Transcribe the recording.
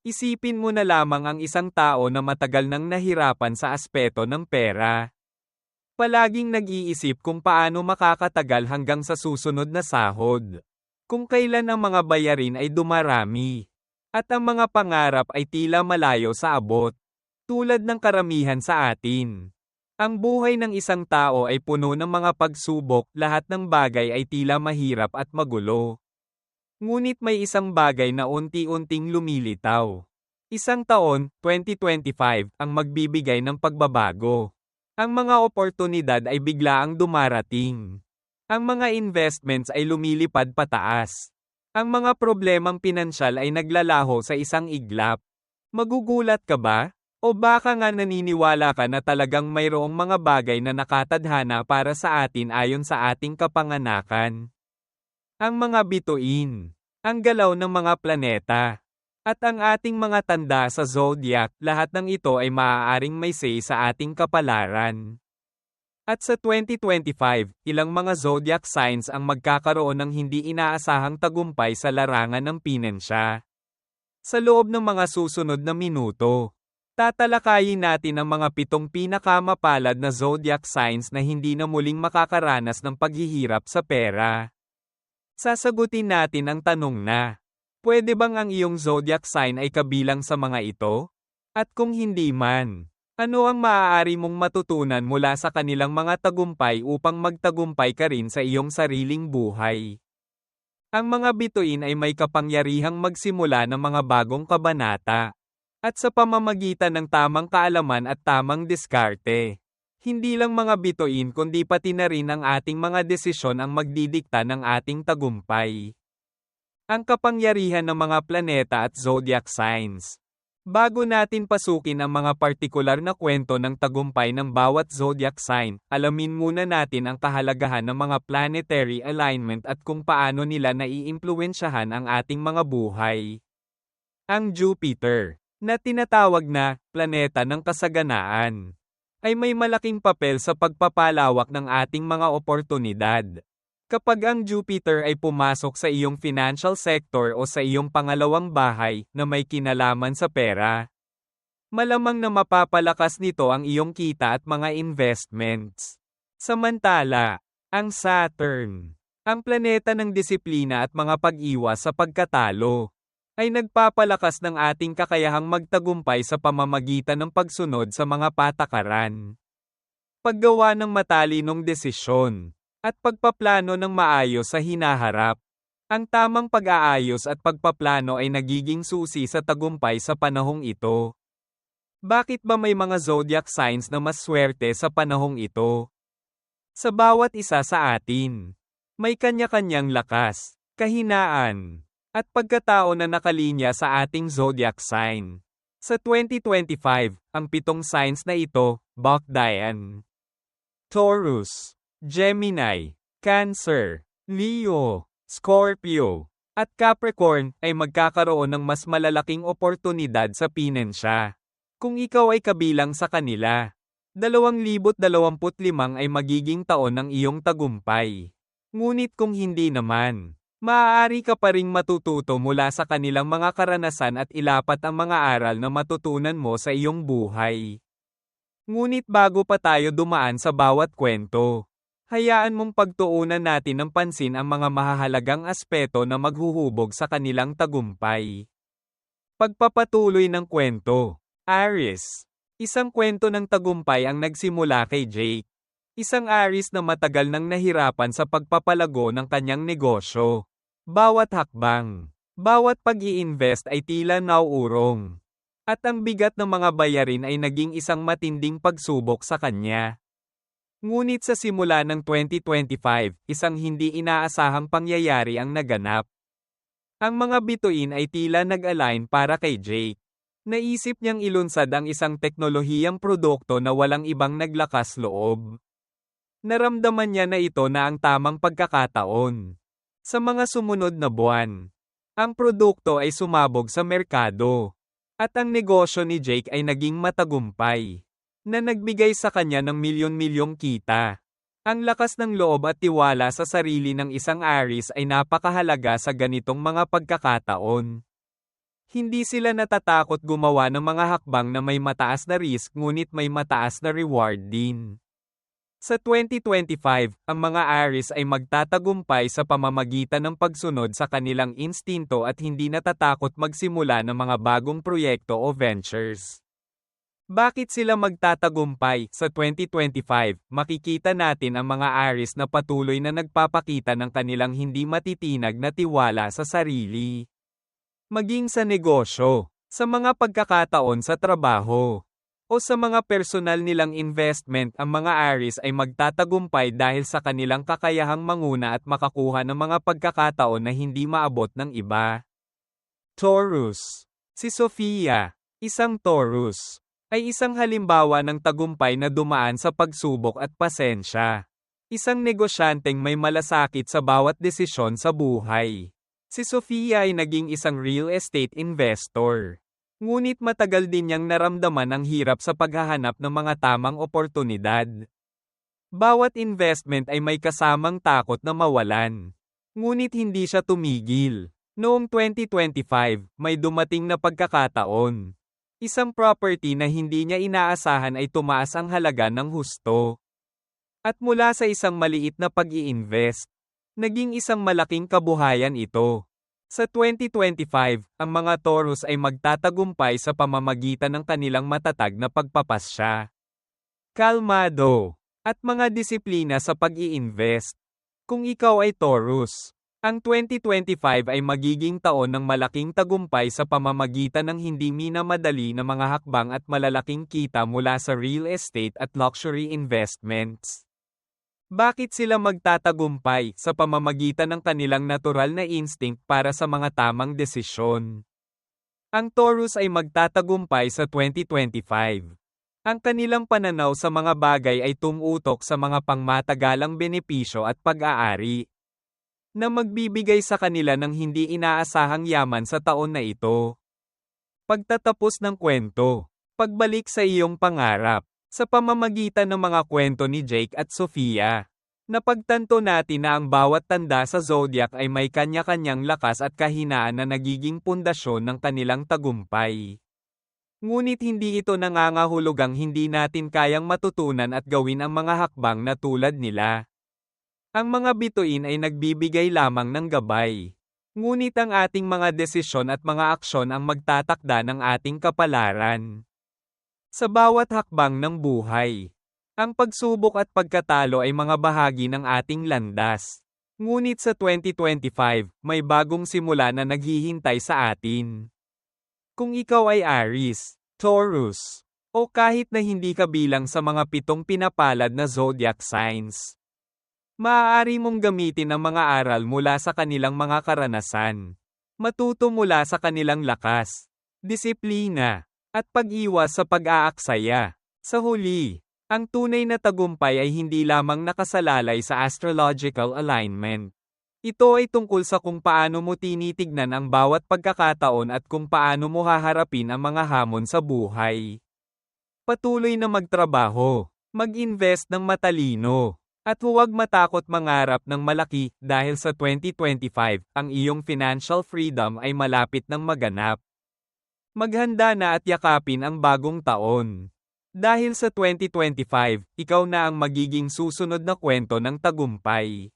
Isipin mo na lamang ang isang tao na matagal nang nahirapan sa aspeto ng pera. Palaging nag-iisip kung paano makakatagal hanggang sa susunod na sahod. Kung kailan ang mga bayarin ay dumarami. At ang mga pangarap ay tila malayo sa abot. Tulad ng karamihan sa atin. Ang buhay ng isang tao ay puno ng mga pagsubok, lahat ng bagay ay tila mahirap at magulo. Ngunit may isang bagay na unti-unting lumilitaw. Isang taon, 2025, ang magbibigay ng pagbabago. Ang mga oportunidad ay biglaang dumarating. Ang mga investments ay lumilipad pataas. Ang mga problemang pinansyal ay naglalaho sa isang iglap. Magugulat ka ba? O baka nga naniniwala ka na talagang mayroong mga bagay na nakatadhana para sa atin ayon sa ating kapanganakan? Ang mga bituin, ang galaw ng mga planeta, at ang ating mga tanda sa zodiac, lahat ng ito ay maaaring may say sa ating kapalaran. At sa 2025, ilang mga zodiac signs ang magkakaroon ng hindi inaasahang tagumpay sa larangan ng pinensya. Sa loob ng mga susunod na minuto, tatalakayin natin ang mga 7 pinakamapalad na zodiac signs na hindi na muling makakaranas ng paghihirap sa pera. Sasagutin natin ang tanong na, pwede bang ang iyong zodiac sign ay kabilang sa mga ito? At kung hindi man, ano ang maaari mong matutunan mula sa kanilang mga tagumpay upang magtagumpay ka rin sa iyong sariling buhay? Ang mga bituin ay may kapangyarihang magsimula ng mga bagong kabanata. At sa pamamagitan ng tamang kaalaman at tamang diskarte. Hindi lang mga bituin kundi pati na rin ang ating mga desisyon ang magdidikta ng ating tagumpay. Ang kapangyarihan ng mga planeta at zodiac signs. Bago natin pasukin ang mga partikular na kwento ng tagumpay ng bawat zodiac sign, alamin muna natin ang kahalagahan ng mga planetary alignment at kung paano nila naiimpluwensyahan ang ating mga buhay. Ang Jupiter, na tinatawag na planeta ng kasaganaan, ay may malaking papel sa pagpapalawak ng ating mga oportunidad. Kapag ang Jupiter ay pumasok sa iyong financial sector o sa iyong pangalawang bahay na may kinalaman sa pera, malamang na mapapalakas nito ang iyong kita at mga investments. Samantala, ang Saturn, ang planeta ng disiplina at mga pag-iwas sa pagkatalo, ay nagpapalakas ng ating kakayahang magtagumpay sa pamamagitan ng pagsunod sa mga patakaran. Paggawa ng matalinong desisyon, at pagpaplano ng maayos sa hinaharap. Ang tamang pag-aayos at pagpaplano ay nagiging susi sa tagumpay sa panahong ito. Bakit ba may mga zodiac signs na mas swerte sa panahong ito? Sa bawat isa sa atin, may kanya-kanyang lakas, kahinaan, at pagkatao na nakalinya sa ating zodiac sign. Sa 2025, ang 7 signs na ito, Bacdayan, Taurus, Gemini, Cancer, Leo, Scorpio, at Capricorn ay magkakaroon ng mas malalaking oportunidad sa pinensya. Kung ikaw ay kabilang sa kanila, 2025 ay magiging taon ng iyong tagumpay. Ngunit kung hindi naman, maaari ka pa ring matututo mula sa kanilang mga karanasan at ilapat ang mga aral na matutunan mo sa iyong buhay. Ngunit bago pa tayo dumaan sa bawat kwento, hayaan mong pagtuunan natin ng pansin ang mga mahahalagang aspeto na maghuhubog sa kanilang tagumpay. Pagpapatuloy ng kwento. Aries. Isang kwento ng tagumpay ang nagsimula kay Jake. Isang Aries na matagal nang nahirapan sa pagpapalago ng kanyang negosyo. Bawat hakbang, bawat pag-i-invest ay tila nauurong. At ang bigat ng mga bayarin ay naging isang matinding pagsubok sa kanya. Ngunit sa simula ng 2025, isang hindi inaasahang pangyayari ang naganap. Ang mga bituin ay tila nag-align para kay Jake. Naisip niyang ilunsad ang isang teknolohiyang produkto na walang ibang naglakas loob. Naramdaman niya na ito na ang tamang pagkakataon. Sa mga sumunod na buwan, ang produkto ay sumabog sa merkado. At ang negosyo ni Jake ay naging matagumpay, na nagbigay sa kanya ng milyon-milyong kita. Ang lakas ng loob at tiwala sa sarili ng isang Aries ay napakahalaga sa ganitong mga pagkakataon. Hindi sila natatakot gumawa ng mga hakbang na may mataas na risk ngunit may mataas na reward din. Sa 2025, ang mga Aries ay magtatagumpay sa pamamagitan ng pagsunod sa kanilang instinto at hindi natatakot magsimula ng mga bagong proyekto o ventures. Bakit sila magtatagumpay? Sa 2025, makikita natin ang mga Aries na patuloy na nagpapakita ng kanilang hindi matitinag na tiwala sa sarili. Maging sa negosyo, sa mga pagkakataon sa trabaho, o sa mga personal nilang investment, ang mga Aries ay magtatagumpay dahil sa kanilang kakayahang manguna at makakuha ng mga pagkakataon na hindi maabot ng iba. Taurus. Si Sofia, isang Taurus, ay isang halimbawa ng tagumpay na dumaan sa pagsubok at pasensya. Isang negosyanteng may malasakit sa bawat desisyon sa buhay. Si Sofia ay naging isang real estate investor. Ngunit matagal din niyang naramdaman ang hirap sa paghahanap ng mga tamang oportunidad. Bawat investment ay may kasamang takot na mawalan. Ngunit hindi siya tumigil. Noong 2025, may dumating na pagkakataon. Isang property na hindi niya inaasahan ay tumaas ang halaga ng husto. At mula sa isang maliit na pag-i-invest, naging isang malaking kabuhayan ito. Sa 2025, ang mga Taurus ay magtatagumpay sa pamamagitan ng kanilang matatag na pagpapasya, kalmado, at mga disiplina sa pag-i-invest. Kung ikaw ay Taurus, ang 2025 ay magiging taon ng malaking tagumpay sa pamamagitan ng hindi minamadali na mga hakbang at malalaking kita mula sa real estate at luxury investments. Bakit sila magtatagumpay? Sa pamamagitan ng kanilang natural na instinct para sa mga tamang desisyon. Ang Taurus ay magtatagumpay sa 2025. Ang kanilang pananaw sa mga bagay ay tumutok sa mga pangmatagalang benepisyo at pag-aari, na magbibigay sa kanila ng hindi inaasahang yaman sa taon na ito. Pagtatapos ng kwento. Pagbalik sa iyong pangarap. Sa pamamagitan ng mga kwento ni Jake at Sofia, napagtanto natin na ang bawat tanda sa zodiac ay may kanya-kanyang lakas at kahinaan na nagiging pundasyon ng kanilang tagumpay. Ngunit hindi ito nangangahulugang hindi natin kayang matutunan at gawin ang mga hakbang na tulad nila. Ang mga bituin ay nagbibigay lamang ng gabay. Ngunit ang ating mga desisyon at mga aksyon ang magtatakda ng ating kapalaran. Sa bawat hakbang ng buhay, ang pagsubok at pagkatalo ay mga bahagi ng ating landas. Ngunit sa 2025, may bagong simula na naghihintay sa atin. Kung ikaw ay Aries, Taurus, o kahit na hindi ka bilang sa mga 7 pinapalad na zodiac signs, maaari mong gamitin ang mga aral mula sa kanilang mga karanasan. Matuto mula sa kanilang lakas, disiplina, at pag-iwas sa pag-aaksaya. Sa huli, ang tunay na tagumpay ay hindi lamang nakasalalay sa astrological alignment. Ito ay tungkol sa kung paano mo tinitignan ang bawat pagkakataon at kung paano mo haharapin ang mga hamon sa buhay. Patuloy na magtrabaho, mag-invest ng matalino, at huwag matakot mangarap ng malaki dahil sa 2025, ang iyong financial freedom ay malapit ng maganap. Maghanda na at yakapin ang bagong taon. Dahil sa 2025, ikaw na ang magiging susunod na kwento ng tagumpay.